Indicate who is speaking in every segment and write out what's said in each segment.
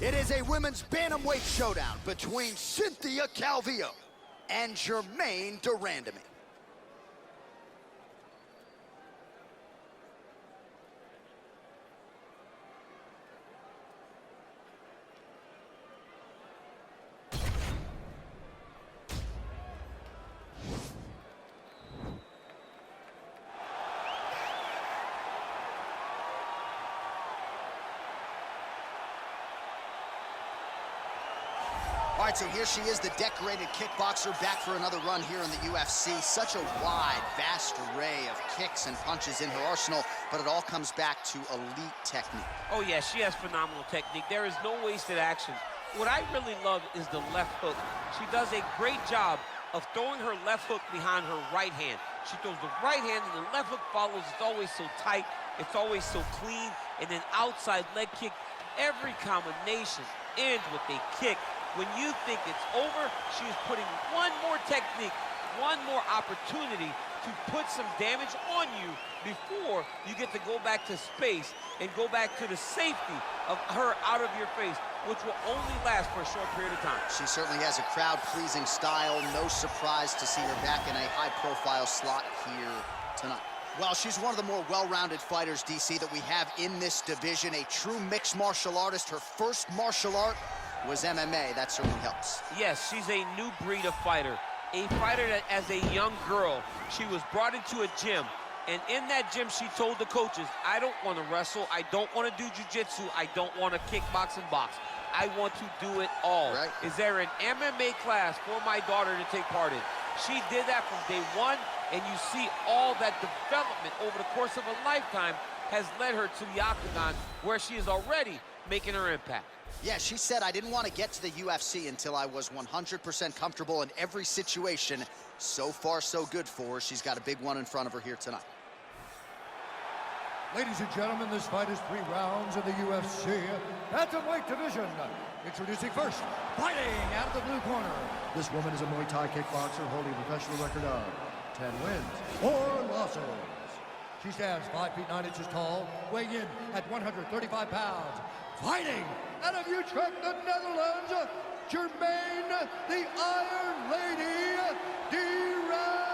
Speaker 1: It is a women's bantamweight showdown between Cynthia Calvillo and Germaine de Randamie. All right, so here she is, the decorated kickboxer, back for another run here in the UFC. Such a wide, vast array of kicks and punches in her arsenal, but it all comes back to elite technique.
Speaker 2: Oh, yeah, she has phenomenal technique. There is no wasted action. What I really love is the left hook. She does a great job of throwing her left hook behind her right hand. She throws the right hand and the left hook follows. It's always so tight. It's always so clean. And then outside leg kick. Every combination ends with a kick. When you think it's over, she is putting one more technique, one more opportunity to put some damage on you before you get to go back to space and go back to the safety of her out of your face, which will only last for a short period of time.
Speaker 1: She certainly has a crowd-pleasing style. No surprise to see her back in a high-profile slot here tonight. Well, she's one of the more well-rounded fighters, DC, that we have in this division. A true mixed martial artist. Her first martial art was MMA. That certainly helps.
Speaker 2: Yes, she's a new breed of fighter. A fighter that, as a young girl, she was brought into a gym. And in that gym, she told the coaches, I don't want to wrestle. I don't want to do jiu-jitsu. I don't want to kickbox and box. I want to do it all.
Speaker 1: Right.
Speaker 2: Is there an MMA class for my daughter to take part in? She did that from day one, and you see all that development over the course of a lifetime has led her to the octagon, where she is already making her impact.
Speaker 1: Yeah, she said, I didn't want to get to the UFC until I was 100% comfortable in every situation. So far, so good for her. She's got a big one in front of her here tonight.
Speaker 3: Ladies and gentlemen, this fight is 3 rounds in the UFC bantamweight division. Introducing first, fighting out of the blue corner. This woman is a Muay Thai kickboxer holding a professional record of 10 wins, 4 losses. She stands 5 feet 9 inches tall, weighing in at 135 pounds. Fighting out of Utrecht, the Netherlands, Germaine, the Iron Lady, de Randamie.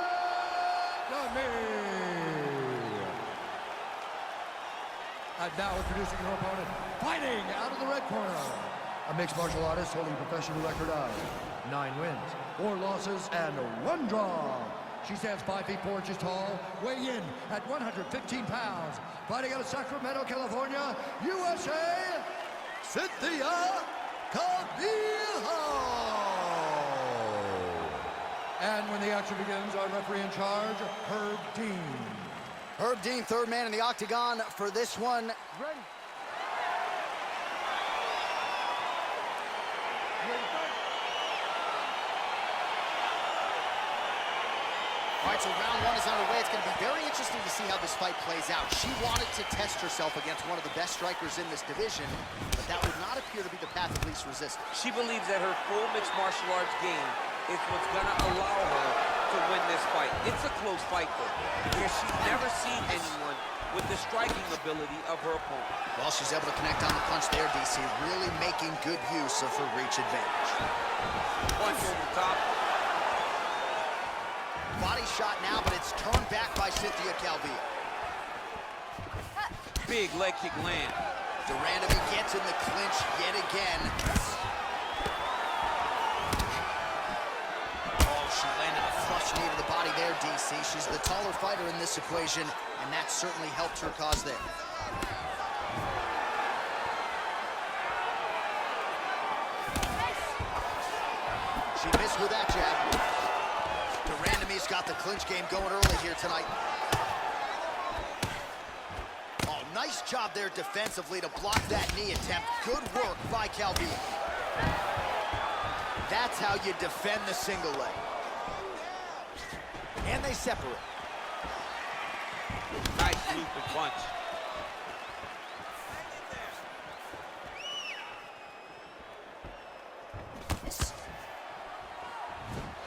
Speaker 3: And now introducing her opponent, fighting out of the red corner, a mixed martial artist holding a professional record of 9 wins, 4 losses, and 1 draw. She stands 5 feet 4 inches tall, weighing in at 115 pounds. Fighting out of Sacramento, California, USA, Cynthia Calvillo. And when the action begins, our referee in charge, Herb Dean.
Speaker 1: Herb Dean, third man in the octagon for this one. Ready. All right, so round 1 is underway. It's going to be very interesting to see how this fight plays out. She wanted to test herself against one of the best strikers in this division, but that would not appear to be the path of least resistance.
Speaker 2: She believes that her full mixed martial arts game is what's going to allow her to win this fight. It's a close fight, though, because she's never seen anyone with the striking ability of her opponent.
Speaker 1: Well, she's able to connect on the punch there, DC, really making good use of her reach advantage.
Speaker 2: Punch over the top.
Speaker 1: Body shot now, but it's turned back by Cynthia Calvillo.
Speaker 2: Big leg kick land.
Speaker 1: De Randamie gets in the clinch yet again. Oh, she landed a flush knee to the body there, DC. She's the taller fighter in this equation, and that certainly helped her cause there. She missed with that jab. De Randamie's got the clinch game going early here tonight. Oh, nice job there defensively to block that knee attempt. Good work by Calvillo. That's how you defend the single leg. And they separate.
Speaker 2: Nice looping punch.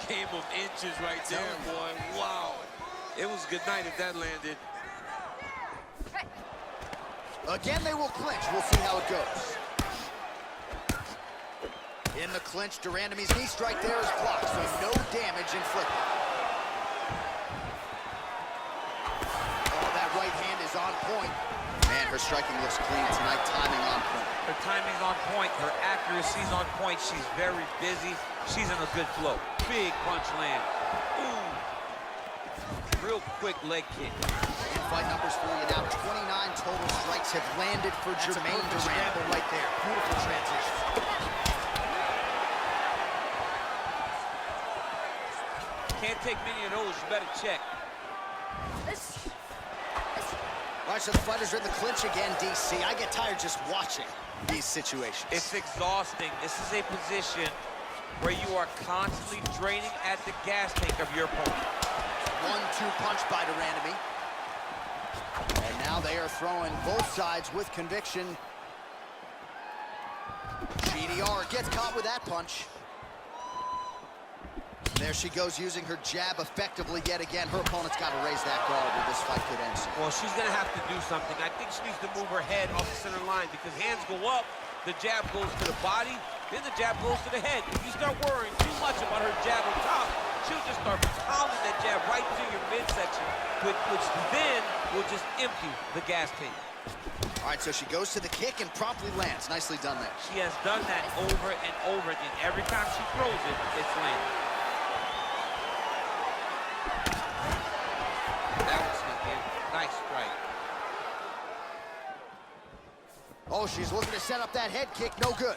Speaker 2: Game of inches right there, boy. Wow. It was good night if that landed.
Speaker 1: Again, they will clinch. We'll see how it goes. In the clinch, Durandamy's knee strike there is blocked, so no damage inflicted. Oh, that right hand is on point. Man, her striking looks clean tonight, timing on point.
Speaker 2: Her timing's on point, her accuracy's on point. She's very busy. She's in a good flow. Big punch land. Ooh. Real quick leg kick.
Speaker 1: And fight numbers for you now. 29 total strikes have landed for Jermaine Durandamy right there. Beautiful transition.
Speaker 2: Can't take many of those. You better check.
Speaker 1: All right, so the fighters are in the clinch again, DC. I get tired just watching these situations.
Speaker 2: It's exhausting. This is a position where you are constantly draining at the gas tank of your opponent.
Speaker 1: 1-2 punch by Durandamy. And now they are throwing both sides with conviction. GDR gets caught with that punch. There she goes, using her jab effectively yet again. Her opponent's got to raise that guard or this fight could end soon.
Speaker 2: Well, she's going to have to do something. I think she needs to move her head off the center line because hands go up, the jab goes to the body, then the jab goes to the head. If you start worrying too much about her jab on top, she'll just start pounding that jab right to your midsection, which then will just empty the gas tank.
Speaker 1: All right, so she goes to the kick and promptly lands. Nicely done there.
Speaker 2: She has done that over and over again. Every time she throws it, it's landed. That was good. Nice strike.
Speaker 1: Oh, she's looking to set up that head kick. No good.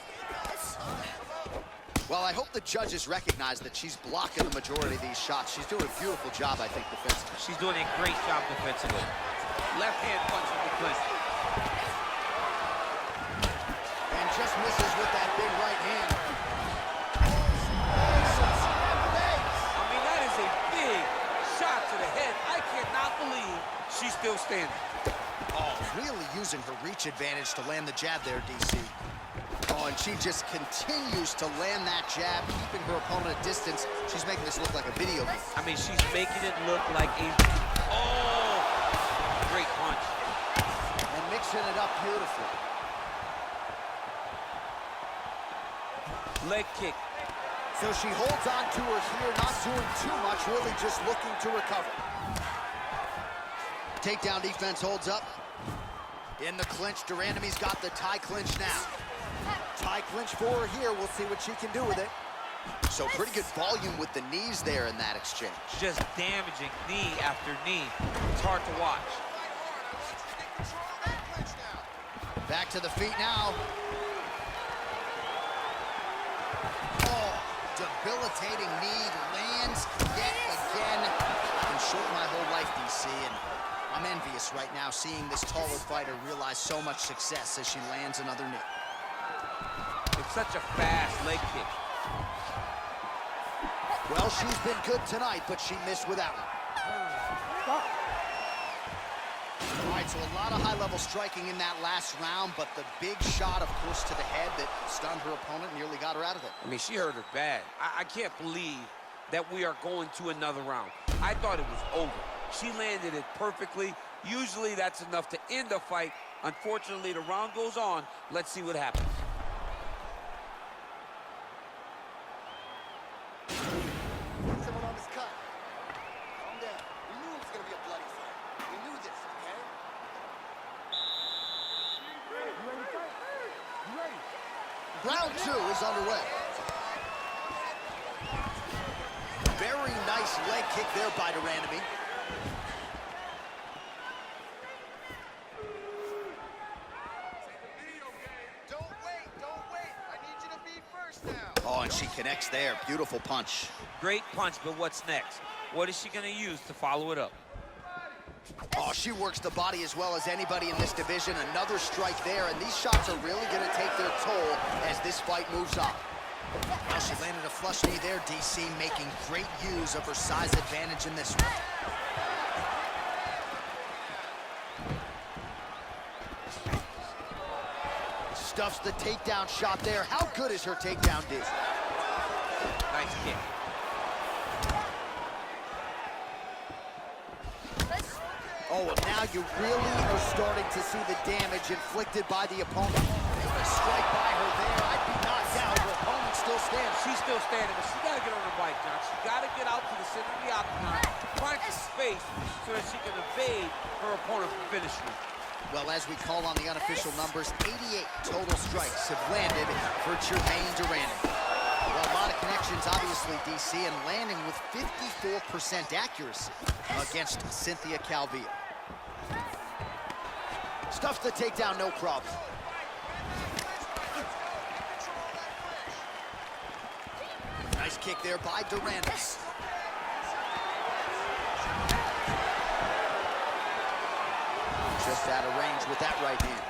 Speaker 1: Well, I hope the judges recognize that she's blocking the majority of these shots. She's doing a beautiful job, I think, defensively.
Speaker 2: She's doing a great job defensively. Left hand punch in the clinch.
Speaker 1: And just misses with that big right hand.
Speaker 2: I mean, that is a big shot to the head. I cannot believe she's still standing.
Speaker 1: Oh, really using her reach advantage to land the jab there, DC. Oh, and she just continues to land that jab, keeping her opponent at distance. She's making this look like a video game.
Speaker 2: I mean, she's making it look like a... Oh! Great punch.
Speaker 1: And mixing it up beautifully.
Speaker 2: Leg kick.
Speaker 1: So she holds on to her here, not doing too much, really just looking to recover. Takedown defense holds up. In the clinch, Durandamy's got the tie clinch now. Tie clinch for her here. We'll see what she can do with it. So pretty good volume with the knees there in that exchange.
Speaker 2: Just damaging knee after knee. It's hard to watch.
Speaker 1: Back to the feet now. Oh, debilitating knee lands yet again. I've been short my whole life, DC, and I'm envious right now seeing this taller fighter realize so much success as she lands another knee.
Speaker 2: It's such a fast leg kick.
Speaker 1: Well, she's been good tonight, but she missed with that one. All right, so a lot of high-level striking in that last round, but the big shot, of course, to the head that stunned her opponent, nearly got her out of there.
Speaker 2: I mean, she hurt her bad. I can't believe that we are going to another round. I thought it was over. She landed it perfectly. Usually that's enough to end a fight. Unfortunately, the round goes on. Let's see what happens.
Speaker 4: Someone on this cut. Calm down. We knew it was going to be a bloody fight. We knew this, okay? You ready to fight? You ready?
Speaker 1: Round 2 is underway. Very nice leg kick there by Durandamy.
Speaker 4: Don't wait. I need you to be first now.
Speaker 1: Oh, and she connects there. Beautiful punch.
Speaker 2: Great punch, but what's next? What is she going to use to follow it up?
Speaker 1: Oh, she works the body as well as anybody in this division. Another strike there, and these shots are really going to take their toll as this fight moves on. Well, she landed a flush knee there, DC, making great use of her size advantage in this one. Stuffs the takedown shot there. How good is her takedown, D?
Speaker 2: Nice kick.
Speaker 1: Oh, and now you really are starting to see the damage inflicted by the opponent. A strike by her there. I'd be knocked out. Her opponent's still stands.
Speaker 2: She's still standing, but she got to get on her bike, John. She got to get out to the center of the octagon, find some space so that she can evade her opponent from finishing.
Speaker 1: Well, as we call on the unofficial numbers, 88 total strikes have landed for Jermaine Durandon. Well, a lot of connections, obviously, DC, and landing with 54% accuracy against Cynthia Calvillo. Stuffs the takedown, no problem. Nice kick there by Durandon. Just out of range with that right hand.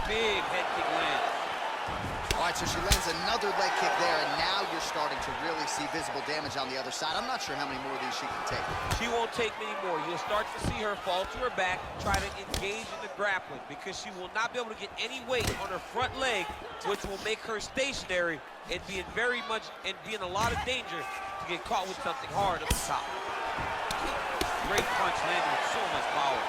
Speaker 2: Big head kick land.
Speaker 1: All right, so she lands another leg kick there, and now you're starting to really see visible damage on the other side. I'm not sure how many more of these she can take.
Speaker 2: She won't take many more. You'll start to see her fall to her back, try to engage in the grappling, because she will not be able to get any weight on her front leg, which will make her stationary and be in a lot of danger to get caught with something hard up the top. Great punch landed with so much power.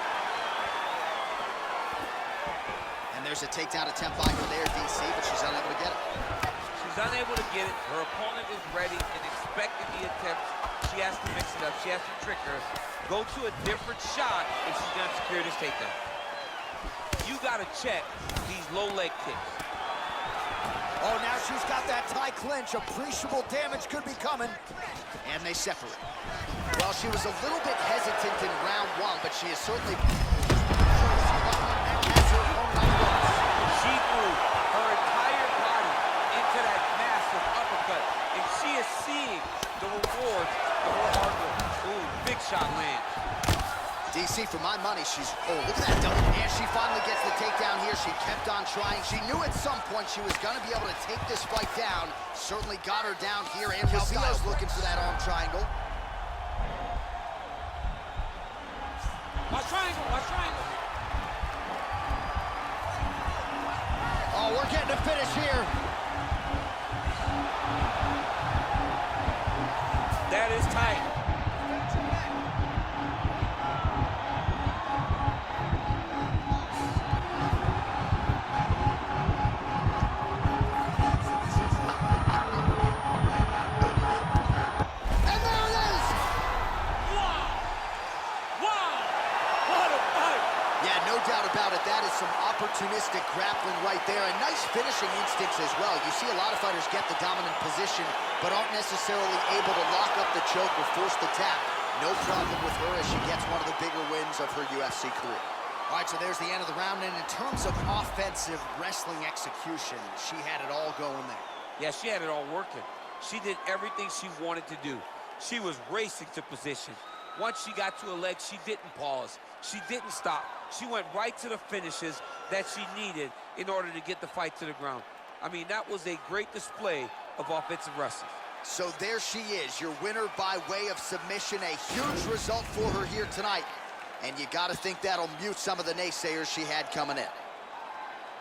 Speaker 1: And there's a takedown attempt by her there, DC, but she's unable to get it.
Speaker 2: She's unable to get it. Her opponent is ready and expecting the attempt. She has to mix it up. She has to trick her. Go to a different shot if she's going to secure this takedown. You got to check these low leg kicks.
Speaker 1: Oh, now she's got that tie clinch. Appreciable damage could be coming. And they separate. Well, she was a little bit hesitant in round one, but she is certainly...
Speaker 2: She threw her entire body into that massive uppercut, and she is seeing the rewards of her hard work. Ooh, big shot lands.
Speaker 1: DC, for my money, she's... Oh, look at that double. And she finally gets the takedown here. She kept on trying. She knew at some point she was going to be able to take this fight down. Certainly got her down here, and Calvillo's looking for that arm triangle.
Speaker 2: Watch triangle, watch triangle.
Speaker 1: Oh, we're getting a finish here.
Speaker 2: That is tight.
Speaker 1: And there it is!
Speaker 2: Wow! Wow! What a fight!
Speaker 1: Yeah, no doubt about it. That is some opportunistic grappling right there, and nice finishing instincts as well. You see a lot of fighters get the dominant position, but aren't necessarily able to lock up the choke or force the tap. No problem with her as she gets one of the bigger wins of her UFC career. All right, so there's the end of the round, and in terms of offensive wrestling execution, she had it all going there.
Speaker 2: Yeah, she had it all working. She did everything she wanted to do. She was racing to position. Once she got to a leg, she didn't pause. She didn't stop. She went right to the finishes that she needed in order to get the fight to the ground. I mean, that was a great display of offensive wrestling.
Speaker 1: So there she is, your winner by way of submission. A huge result for her here tonight. And you got to think that'll mute some of the naysayers she had coming in.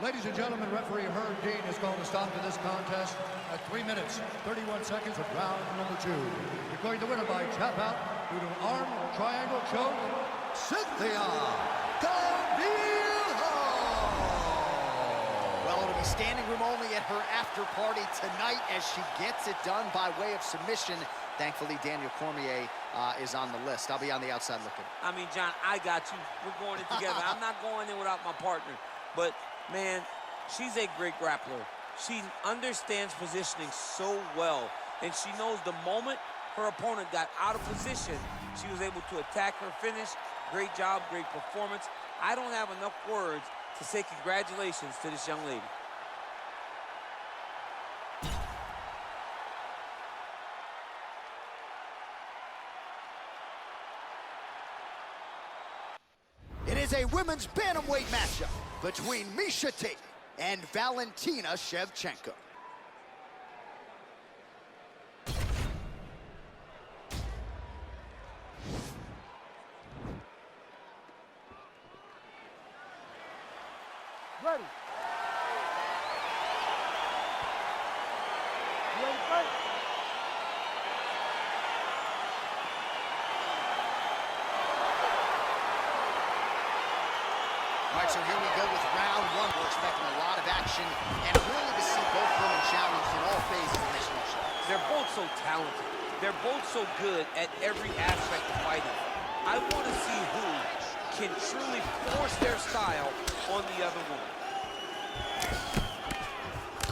Speaker 3: Ladies and gentlemen, referee Herb Dean has called a stop to this contest at 3 minutes, 31 seconds of round number 2. Declaring the winner by tap out due to arm triangle choke, Cynthia Calvillo.
Speaker 1: Well, it'll be standing room only at her after party tonight as she gets it done by way of submission. Thankfully, Daniel Cormier is on the list. I'll be on the outside looking.
Speaker 2: I mean, John, I got you. We're going in together. I'm not going in without my partner. But, man, she's a great grappler. She understands positioning so well. And she knows the moment her opponent got out of position, she was able to attack her finish. Great job, great performance. I don't have enough words to say congratulations to this young lady.
Speaker 1: It is a women's bantamweight matchup between Miesha Tate and Valentina Shevchenko.
Speaker 4: Ready. You ready to fight?
Speaker 1: All right, so here we go with round 1. We're expecting a lot of action and really to see both women challenged in all phases
Speaker 2: They're both so talented. They're both so good at every aspect of fighting. I want to see who can truly force their style on the other woman.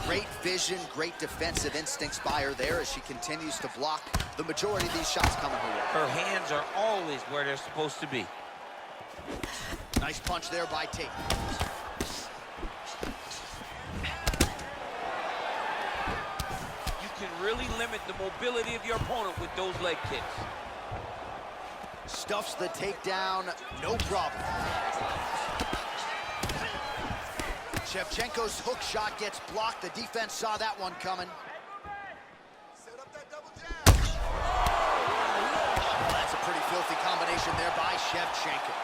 Speaker 1: Great vision, great defensive instincts by her there as she continues to block the majority of these shots coming her way.
Speaker 2: Her hands are always where they're supposed to be.
Speaker 1: Nice punch there by Tate.
Speaker 2: You can really limit the mobility of your opponent with those leg kicks.
Speaker 1: Stuffs the takedown, no problem. Shevchenko's hook shot gets blocked. The defense saw that one coming.
Speaker 4: Set up that double jab.
Speaker 1: Oh, that's a pretty filthy combination there by Shevchenko.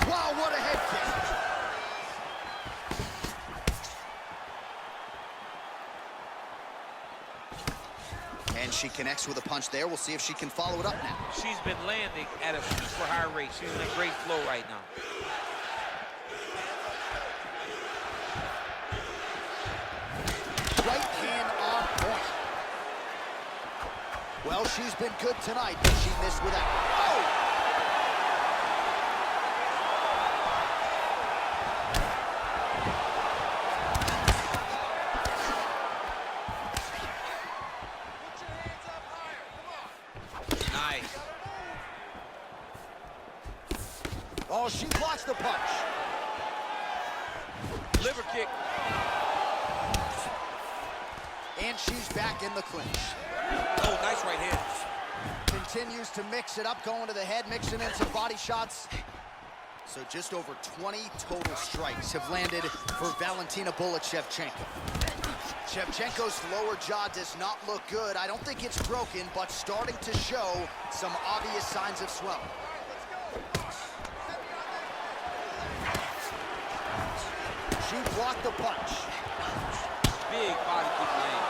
Speaker 1: Wow, what a head kick. And she connects with a punch there. We'll see if she can follow it up now.
Speaker 2: She's been landing at a super high rate. She's in a great flow right now.
Speaker 1: Right hand on point. Well, she's been good tonight, but she missed with that. Oh! Oh, she blocks the punch.
Speaker 2: Liver kick.
Speaker 1: And she's back in the clinch.
Speaker 2: Oh, nice right hand.
Speaker 1: Continues to mix it up, going to the head, mixing in some body shots. So just over 20 total strikes have landed for Valentina Shevchenko. Shevchenko's lower jaw does not look good. I don't think it's broken, but starting to show some obvious signs of swelling. She blocked the punch.
Speaker 2: Big body kick land.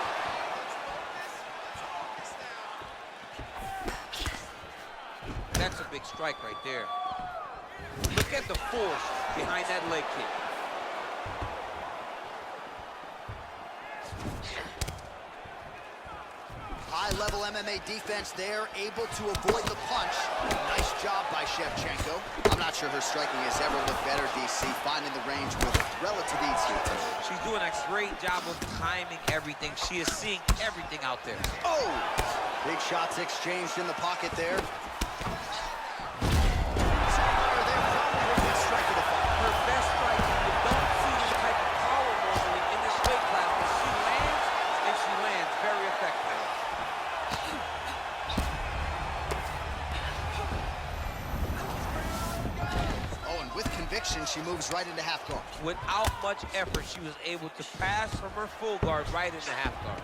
Speaker 2: That's a big strike right there. Look at the force behind that leg kick.
Speaker 1: High-level MMA defense there, able to avoid the punch. Nice job by Shevchenko. I'm not sure her striking has ever looked better, DC, finding the range with relative ease here tonight.
Speaker 2: She's doing a great job of timing everything. She is seeing everything out there.
Speaker 1: Oh! Big shots exchanged in the pocket there.
Speaker 2: Her best strike, you don't see this type of power normally in this weight class, but she lands, and she lands very effectively.
Speaker 1: Oh, and with conviction, she moves right into half guard.
Speaker 2: Without much effort, she was able to pass from her full guard right into half guard.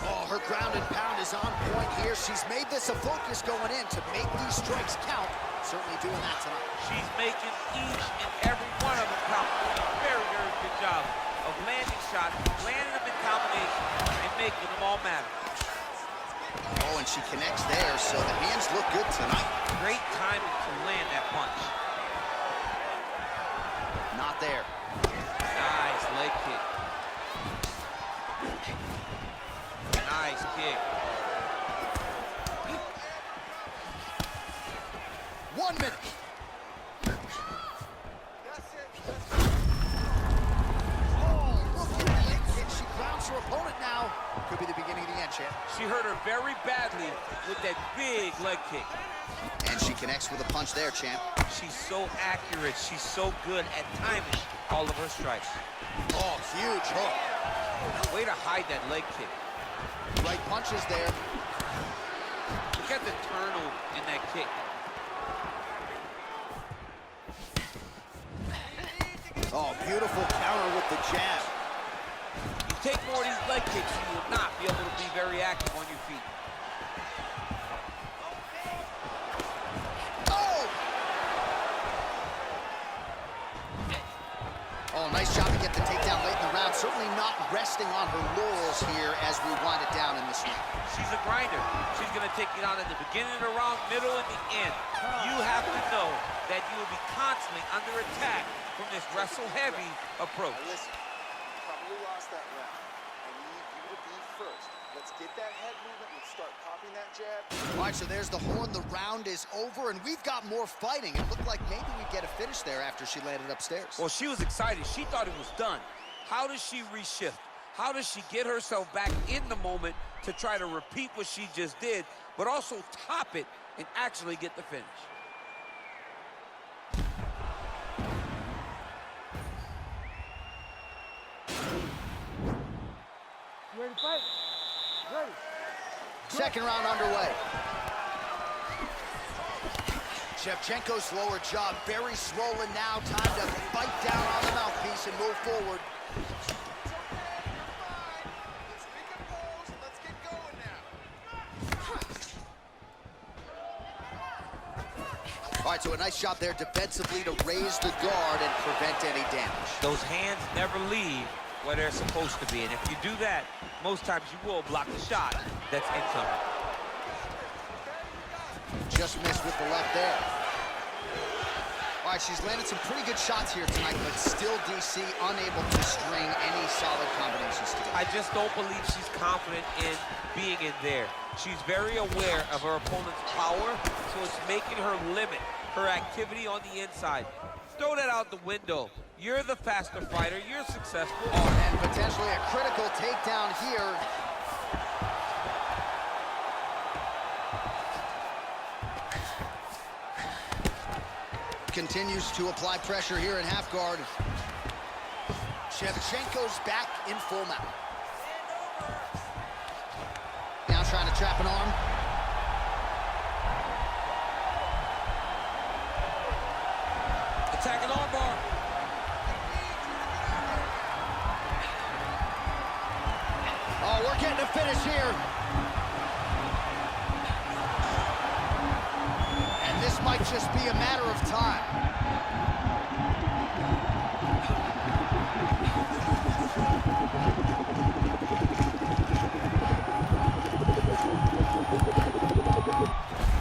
Speaker 1: Oh, her ground and pound is on point here. She's made this a focus going in to make these strikes count. Certainly doing that tonight.
Speaker 2: She's making each and every one of them count. Doing a very, very good job of landing shots, landing them in combination, and making them all matter.
Speaker 1: Oh, and she connects there, so the hands look good tonight.
Speaker 2: Great timing to land that punch.
Speaker 1: Not there.
Speaker 2: Nice leg kick. Nice kick.
Speaker 1: 1 minute. Oh, look at the leg kick. She grounds her opponent now. Could be the beginning of the end, champ.
Speaker 2: She hurt her very badly with that big leg kick.
Speaker 1: And she connects with a punch there, champ.
Speaker 2: She's so accurate. She's so good at timing all of her strikes.
Speaker 1: Oh, huge hook.
Speaker 2: Way to hide that leg kick.
Speaker 1: Right punches there.
Speaker 2: Look at the turnover in that kick.
Speaker 1: Oh, beautiful counter with the jab.
Speaker 2: You take more of these leg kicks, you will not be able to be very active on your feet.
Speaker 1: Oh! Oh, nice job to get the takedown late in the round. Certainly not resting on her laurels here as we wind it down in this round.
Speaker 2: She's a grinder. She's going to take it on at the beginning of the round, middle, and the end. You have to know that you will be constantly under attack from this wrestle-heavy approach.
Speaker 4: Now listen, You lost that round. I need you to be first. Let's get that head movement. Let's start popping that jab.
Speaker 1: All right, so there's the horn. The round is over, and we've got more fighting. It looked like maybe we'd get a finish there after she landed upstairs.
Speaker 2: Well, she was excited. She thought it was done. How does she reshift? How does she get herself back in the moment to try to repeat what she just did, but also top it and actually get the finish?
Speaker 5: Ready to fight? Ready.
Speaker 1: Second round underway. Shevchenko's lower jaw very swollen now. Time to bite down on the mouthpiece and move forward.
Speaker 4: Let's recompose and let's get going now.
Speaker 1: All right, so a nice job there defensively to raise the guard and prevent any damage.
Speaker 2: Those hands never leave where they're supposed to be, and if you do that, most times you will block the shot that's incoming.
Speaker 1: Just missed with the left there. All right, she's landed some pretty good shots here tonight, but still DC unable to string any solid combinations together.
Speaker 2: I just don't believe she's confident in being in there. She's very aware of her opponent's power, so it's making her limit her activity on the inside. Throw that out the window. You're the faster fighter. You're successful.
Speaker 1: Oh, and potentially a critical takedown here. Continues to apply pressure here in half guard. Shevchenko's back in full mount. Now trying to trap an arm.
Speaker 2: Attacking armbar.
Speaker 1: Oh, we're getting a finish here. And this might just be a matter of time.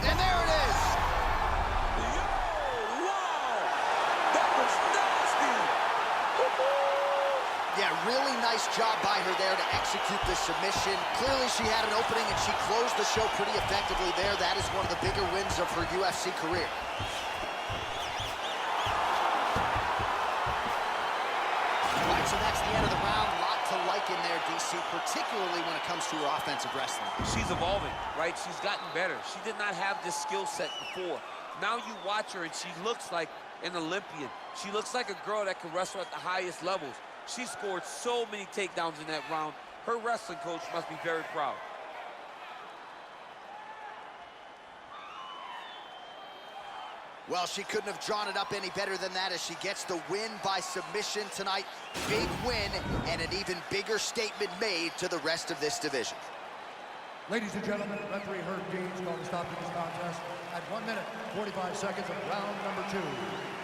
Speaker 1: And there it is. Yeah, really nice job by her there to execute the submission. Clearly she had an opening and she closed the show pretty effectively there. That is one of the bigger wins of her UFC career. All right, so that's the end of the round. A lot to like in there, DC, particularly when it comes to her offensive wrestling.
Speaker 2: She's evolving, right? She's gotten better. She did not have this skill set before. Now you watch her and she looks like an Olympian. She looks like a girl that can wrestle at the highest levels. She scored so many takedowns in that round. Her wrestling coach must be very proud.
Speaker 1: Well, she couldn't have drawn it up any better than that as she gets the win by submission tonight. Big win and an even bigger statement made to the rest of this division.
Speaker 3: Ladies and gentlemen, referee Herb Dean's going to stop this contest at 1 minute, 45 seconds of round number 2.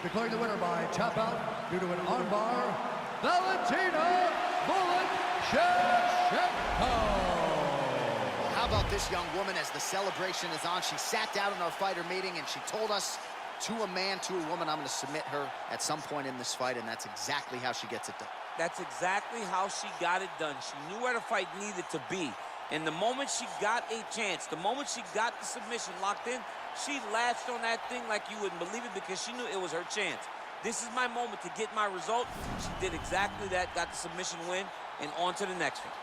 Speaker 3: Declaring the winner by tap out due to an armbar, Valentina "Bullet" Shevchenko.
Speaker 1: How about this young woman as the celebration is on? She sat down in our fighter meeting and she told us, to a man, to a woman, I'm going to submit her at some point in this fight, and that's exactly how she gets it done.
Speaker 2: That's exactly how she got it done. She knew where the fight needed to be. And the moment she got a chance, the moment she got the submission locked in, she latched on that thing like you wouldn't believe it because she knew it was her chance. This is my moment to get my result. She did exactly that, got the submission win, and on to the next one.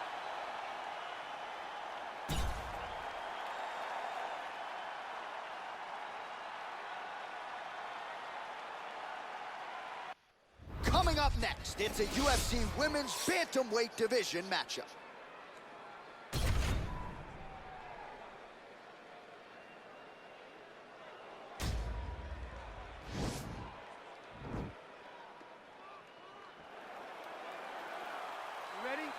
Speaker 1: Coming up next, it's a UFC Women's Bantamweight Division matchup.
Speaker 5: Ready?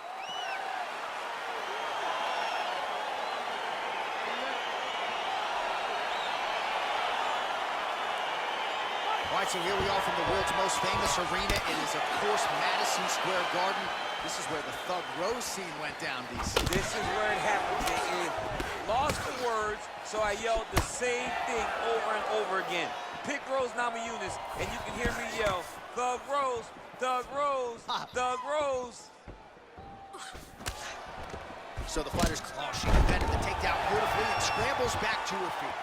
Speaker 1: All right, so here we are from the world's most famous arena. It is, of course, Madison Square Garden. This is where the Thug Rose scene went down, DC.
Speaker 2: This is where it happened. It lost the words, so I yelled the same thing over and over again. Pick Rose Namajunas, and you can hear me yell, Thug Rose, Thug Rose, Thug Rose.
Speaker 1: So the fighter's, oh, she defended the takedown beautifully and scrambles back to her feet.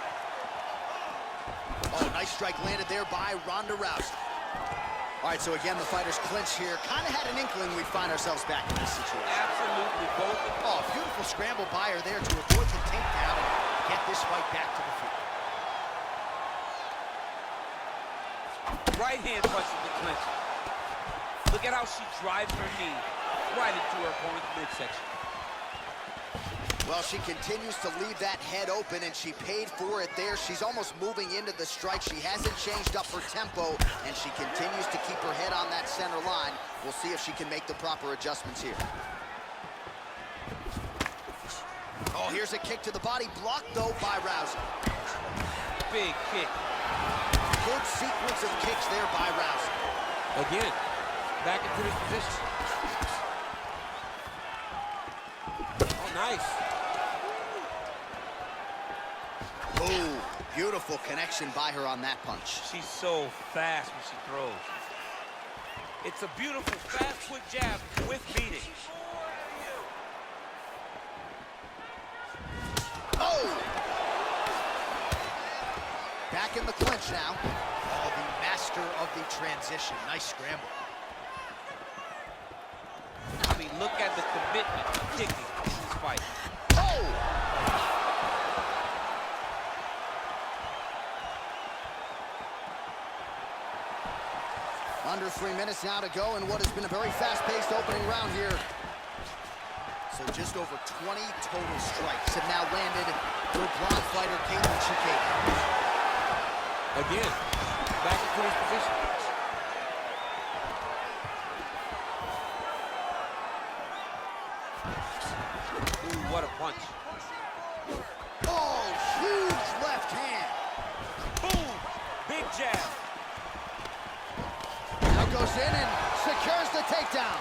Speaker 1: Oh, nice strike landed there by Ronda Rousey. All right, so again, the fighters clinch here. Kind of had an inkling we'd find ourselves back in this situation.
Speaker 2: Absolutely, both.
Speaker 1: Oh, beautiful scramble by her there to avoid the takedown and get this fight back to the feet.
Speaker 2: Right hand punch in the clinch. Look at how she drives her knee right into her opponent's midsection.
Speaker 1: Well, she continues to leave that head open, and she paid for it there. She's almost moving into the strike. She hasn't changed up her tempo, and she continues to keep her head on that center line. We'll see if she can make the proper adjustments here. Oh, here's a kick to the body, blocked, though, by Rousey.
Speaker 2: Big kick.
Speaker 1: Good sequence of kicks there by Rousey.
Speaker 2: Again, back into this position. Oh, nice.
Speaker 1: Oh, beautiful connection by her on that punch.
Speaker 2: She's so fast when she throws. It's a beautiful, fast, quick jab with beating.
Speaker 1: Oh! Back in the clinch now. Oh, the master of the transition. Nice scramble.
Speaker 2: I mean, look at the commitment to kicking in this fight.
Speaker 1: Oh! Under 3 minutes now to go in what has been a very fast-paced opening round here. So just over 20 total strikes have now landed for blonde fighter Caitlin Chikada.
Speaker 2: Again, back into his position. Ooh, what a punch.
Speaker 1: Oh, huge left hand.
Speaker 2: Boom, big jab.
Speaker 1: Now goes in and secures the takedown.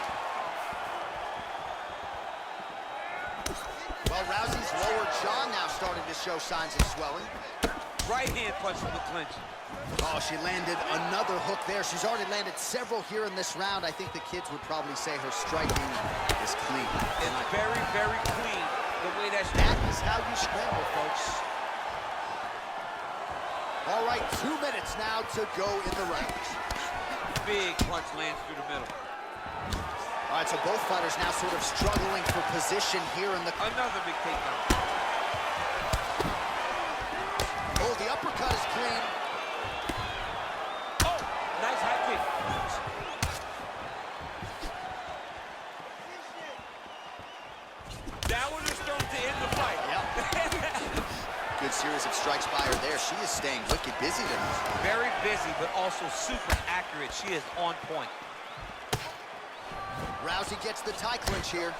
Speaker 1: Well, Rousey's lower jaw now starting to show signs of swelling.
Speaker 2: Right hand punch from the clinch.
Speaker 1: Oh, she landed another hook there. She's already landed several here in this round. I think the kids would probably say her striking is clean.
Speaker 2: It's very, very clean the way that
Speaker 1: Is how you scramble, folks. All right, 2 minutes now to go in the round.
Speaker 2: big punch lands through the middle.
Speaker 1: All right, so both fighters now sort of struggling for position here in the...
Speaker 2: Another big takedown.
Speaker 1: Oh, the uppercut is clean.
Speaker 2: Oh, nice high kick. That one is thrown to end the fight.
Speaker 1: Yep. Good series of strikes by her there. She is staying wicked busy tonight.
Speaker 2: Very busy, but also super accurate. She is on point.
Speaker 1: Rousey gets the tie clinch here.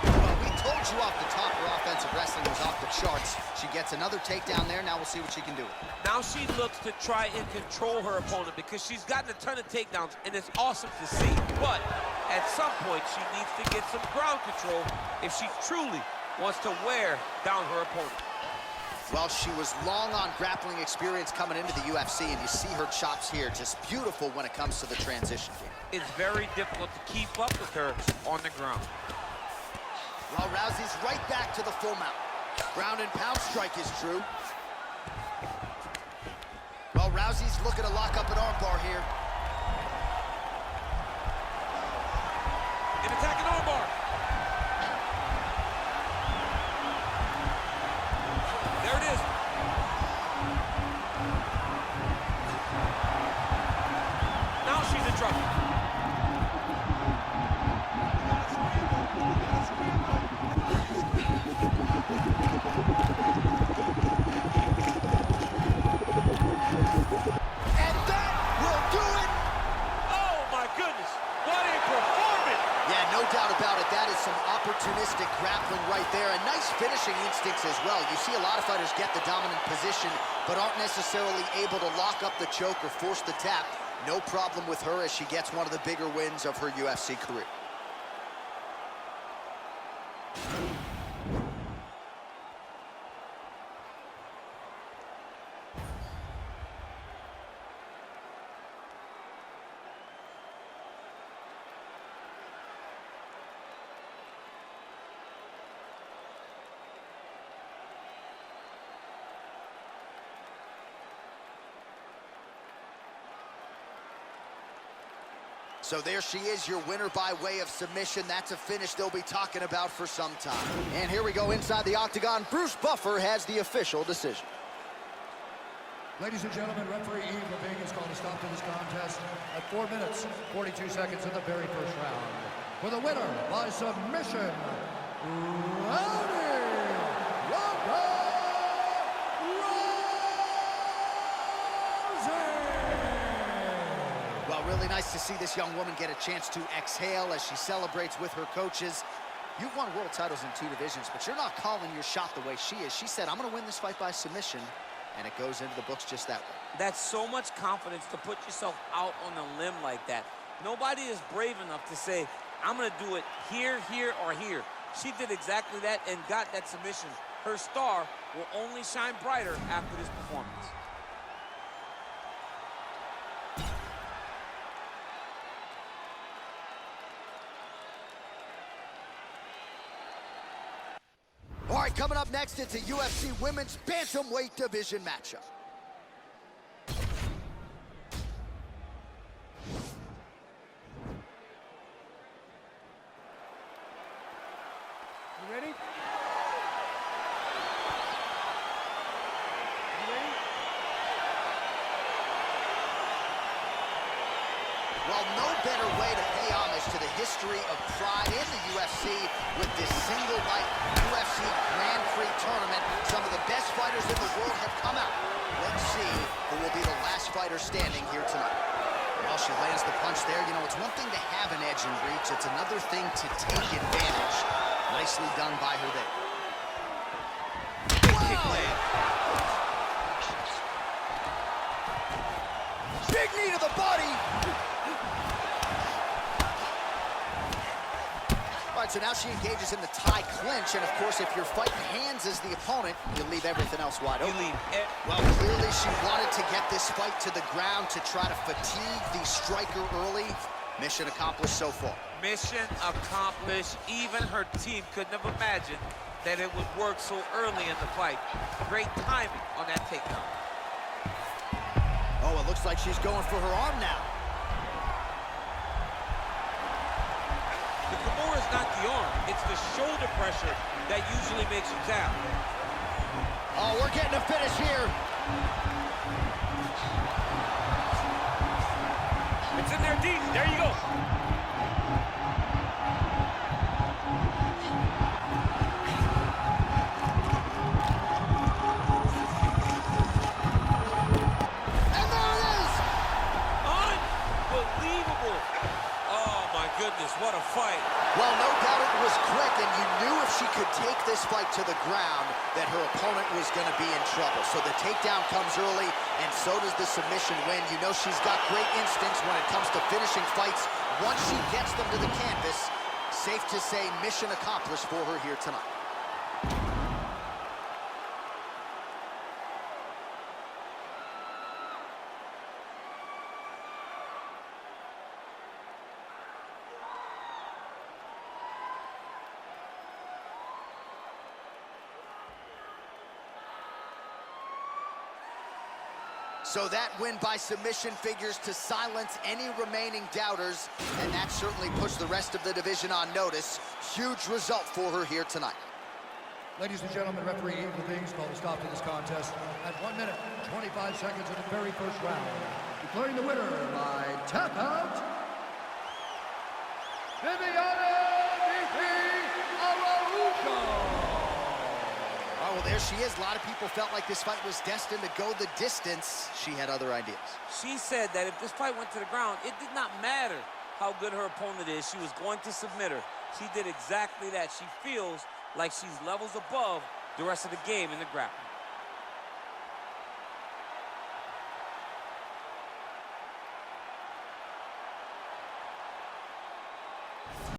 Speaker 1: Well, we told you off the top her offensive wrestling was off the charts. She gets another takedown there. Now we'll see what she can do.
Speaker 2: Now she looks to try and control her opponent because she's gotten a ton of takedowns, and it's awesome to see. But at some point, she needs to get some ground control if she truly wants to wear down her opponent.
Speaker 1: Well, she was long on grappling experience coming into the UFC, and you see her chops here. Just beautiful when it comes to the transition game.
Speaker 2: It's very difficult to keep up with her on the ground.
Speaker 1: Well, Rousey's right back to the full mount. Ground and pound strike is true. Well, Rousey's looking to lock up an armbar here.
Speaker 2: An attacking armbar. There it is. Now she's in trouble.
Speaker 1: And that will do it!
Speaker 2: Oh my goodness, what a performance!
Speaker 1: Yeah, no doubt about it. That is some opportunistic grappling right there, and nice finishing instincts as well. You see a lot of fighters get the dominant position, but aren't necessarily able to lock up the choke or force the tap. No problem with her as she gets one of the bigger wins of her UFC career. So there she is, your winner by way of submission. That's a finish they'll be talking about for some time. And here we go inside the octagon. Bruce Buffer has the official decision.
Speaker 3: Ladies and gentlemen, referee Eve Levine has called a stop to this contest at 4 minutes, 42 seconds in the very first round. For the winner by submission, Rowdy Rousey!
Speaker 1: Well, really nice to see this young woman get a chance to exhale as she celebrates with her coaches. You've won world titles in 2 divisions, but you're not calling your shot the way she is. She said, I'm going to win this fight by submission, and it goes into the books just that way.
Speaker 2: That's so much confidence to put yourself out on a limb like that. Nobody is brave enough to say, I'm going to do it here, here, or here. She did exactly that and got that submission. Her star will only shine brighter after this performance.
Speaker 1: All right, coming up next, it's a UFC Women's Bantamweight Division matchup.
Speaker 5: You ready? You ready?
Speaker 1: Well, no better way to pay homage to the history of pride in the UFC with this single-night UFC Grand Prix tournament. Some of the best fighters in the world have come out. Let's see who will be the last fighter standing here tonight. Well, she lands the punch there. You know, it's one thing to have an edge in reach. It's another thing to take advantage. Nicely done by her there.
Speaker 2: Big kick land.
Speaker 1: Big knee to the body. All right, so now she engages in the tie clinch, and of course, if you're fighting hands as the opponent, you leave everything else wide open. Well, clearly she wanted to get this fight to the ground to try to fatigue the striker early. Mission accomplished so far.
Speaker 2: Mission accomplished. Even her team couldn't have imagined that it would work so early in the fight. Great timing on that takedown.
Speaker 1: Oh, it looks like she's going for her arm now.
Speaker 2: The Kimura is not the arm. It's the shoulder pressure that usually makes you tap.
Speaker 1: Oh, we're getting a finish here.
Speaker 2: It's in there deep. There you go.
Speaker 1: And there it is!
Speaker 2: Unbelievable. Oh, my goodness, what a fight.
Speaker 1: Well, no doubt it was quick, and you knew if she could take this fight to the ground that her opponent was going to be in trouble. So the takedown comes early, and so does the submission win. You know she's got great instincts when it comes to finishing fights. Once she gets them to the canvas, safe to say mission accomplished for her here tonight. So that win by submission figures to silence any remaining doubters, and that certainly puts the rest of the division on notice. Huge result for her here tonight.
Speaker 3: Ladies and gentlemen, referee Eve Levine has called a stop to this contest at 1 minute, 25 seconds in the very first round. Declaring the winner by tap out, Viviana Araujo.
Speaker 1: Oh, well, there she is. A lot of people felt like this fight was destined to go the distance. She had other ideas.
Speaker 2: She said that if this fight went to the ground, it did not matter how good her opponent is. She was going to submit her. She did exactly that. She feels like she's levels above the rest of the game in the grappling.